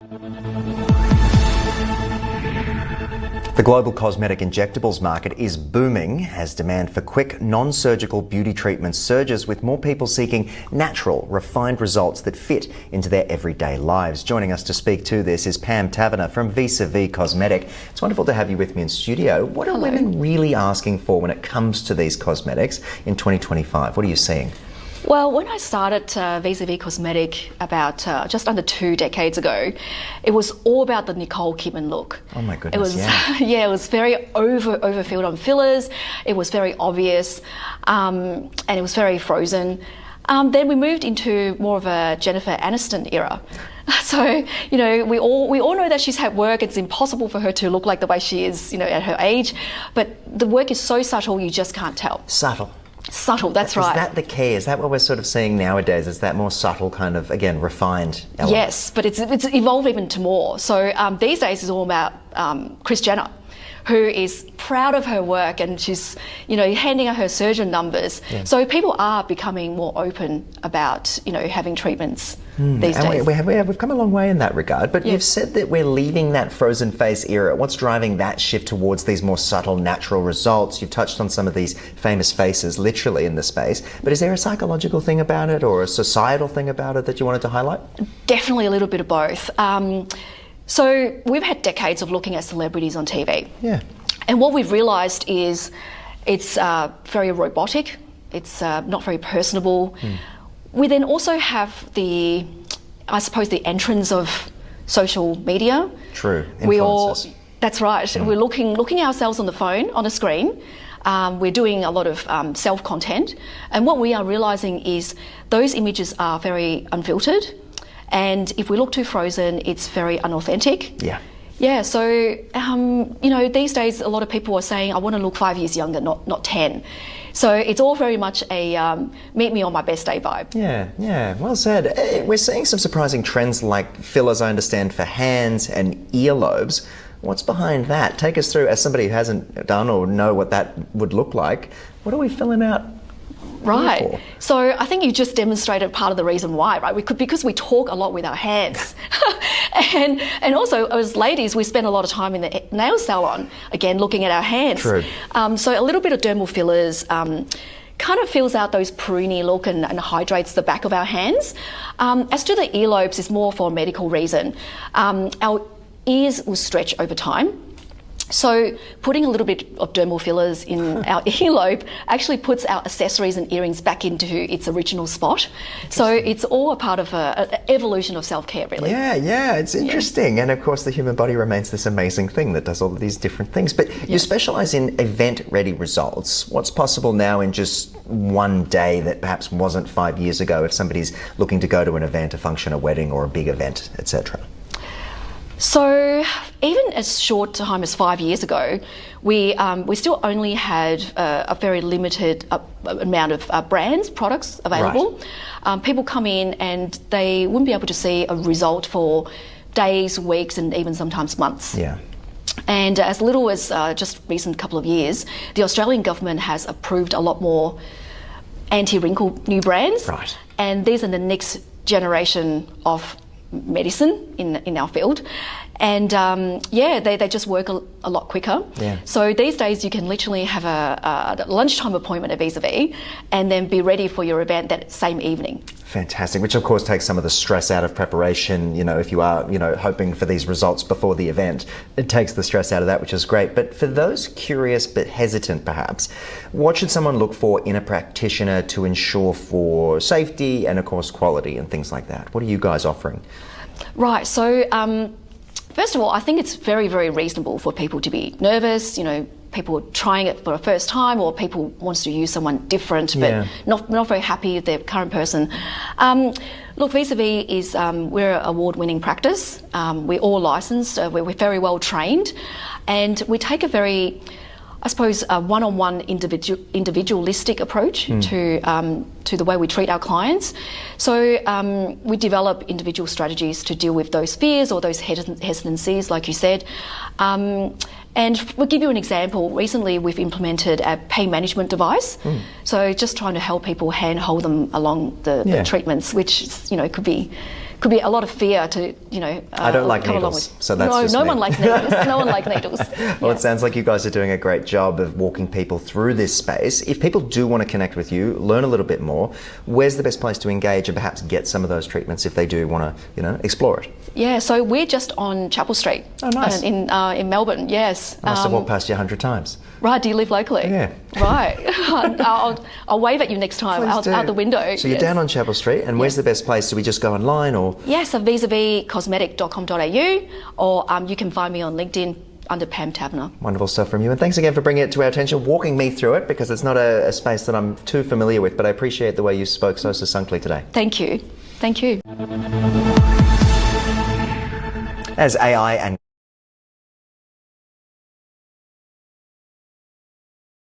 The global cosmetic injectables market is booming as demand for quick, non-surgical beauty treatments surges, with more people seeking natural, refined results that fit into their everyday lives. Joining us to speak to this is Pam Taverner from Vis-A-Vis Cosmetic. It's wonderful to have you with me in studio. What are women really asking for when it comes to these cosmetics in 2025? What are you seeing? Well, when I started Vis-A-Vis Cosmetic about just under 2 decades ago, it was all about the Nicole Kidman look. Oh my goodness, it was, yeah. It was very overfilled on fillers. It was very obvious, and it was very frozen. Then we moved into more of a Jennifer Aniston era. So, you know, we all know that she's had work. It's impossible for her to look like the way she is, you know, at her age. But the work is so subtle, you just can't tell. Subtle, that's right. Is that the key? Is that what we're sort of seeing nowadays? Is that more subtle kind of, again, refined element? Yes, but it's evolved even to more. So these days it's all about Kris Jenner, who is proud of her work, and she's, you know, handing out her surgeon numbers. Yeah. So people are becoming more open about, you know, having treatments these days. We've come a long way in that regard, but you've said that we're leaving that frozen face era. What's driving that shift towards these more subtle, natural results? You've touched on some of these famous faces literally in the space, but is there a psychological thing about it or a societal thing about it that you wanted to highlight? Definitely a little bit of both. So we've had decades of looking at celebrities on TV. Yeah. And what we've realised is it's very robotic. It's not very personable. We then also have the entrance of social media. True. Influencers. That's right. We're looking at ourselves on the phone, on a screen. We're doing a lot of self-content. And what we are realising is those images are very unfiltered. And if we look too frozen, it's very unauthentic. Yeah. Yeah, so, you know, these days a lot of people are saying, I want to look 5 years younger, not 10. So it's all very much a meet me on my best day vibe. Yeah, well said. We're seeing some surprising trends like fillers, I understand, for hands and earlobes. What's behind that? Take us through, as somebody who hasn't done or know what that would look like, what are we filling out? Right. So I think you just demonstrated part of the reason why, right? Because we talk a lot with our hands. and also, as ladies, we spend a lot of time in the nail salon, again, looking at our hands. True. So a little bit of dermal fillers kind of fills out those pruny look and hydrates the back of our hands. As to the earlobes, it's more for a medical reason. Our ears will stretch over time. So putting a little bit of dermal fillers in our earlobe actually puts our accessories and earrings back into its original spot. So it's all a part of an evolution of self-care, really. Yeah, it's interesting. Yeah. And of course, the human body remains this amazing thing that does all of these different things. But you specialise in event-ready results. What's possible now in just one day that perhaps wasn't 5 years ago if somebody's looking to go to an event, a function, a wedding or a big event, etc.? So even as short time as 5 years ago, we still only had a very limited amount of brands, products available. Right. People come in and they wouldn't be able to see a result for days, weeks, and even sometimes months. Yeah. And as little as just recent couple of years, the Australian government has approved a lot more anti-wrinkle new brands. Right. And these are the next generation of medicine in our field, and they just work a lot quicker. Yeah. So these days you can literally have a lunchtime appointment at Vis-A-Vis and then be ready for your event that same evening. Fantastic, which of course takes some of the stress out of preparation. You know, if you are, hoping for these results before the event, it takes the stress out of that, which is great. But for those curious but hesitant perhaps, what should someone look for in a practitioner to ensure for safety and of course quality and things like that? What are you guys offering? Right, so first of all, I think it's very, very reasonable for people to be nervous, people trying it for the first time, or people wants to use someone different but not very happy with their current person. Look, Vis-A-Vis is we're an award-winning practice. We're all licensed. We're very well trained, and we take a very, I suppose, a one-on-one individualistic approach to the way we treat our clients. So we develop individual strategies to deal with those fears or those hesitancies, like you said. And we'll give you an example. Recently, we've implemented a pain management device. So just trying to help people handhold them along the treatments, which could be could be a lot of fear to, I don't like come along needles, with. so that's no, just no me. one likes needles. No one likes needles. Well, it sounds like you guys are doing a great job of walking people through this space. If people do want to connect with you, learn a little bit more, where's the best place to engage and perhaps get some of those treatments if they do want to, explore it? Yeah, so we're just on Chapel Street. Oh, nice. In Melbourne, yes. I must have walked past you 100 times. Right, do you live locally? Yeah. Right. I'll wave at you next time out the window. So you're down on Chapel Street, and where's the best place? Do we just go online or? Yes, so vis-a-vis-cosmetic.com.au, or you can find me on LinkedIn under Pam Taverner. Wonderful stuff from you, and thanks again for bringing it to our attention, walking me through it, because it's not a space that I'm too familiar with, but I appreciate the way you spoke so succinctly today. Thank you. Thank you. As AI and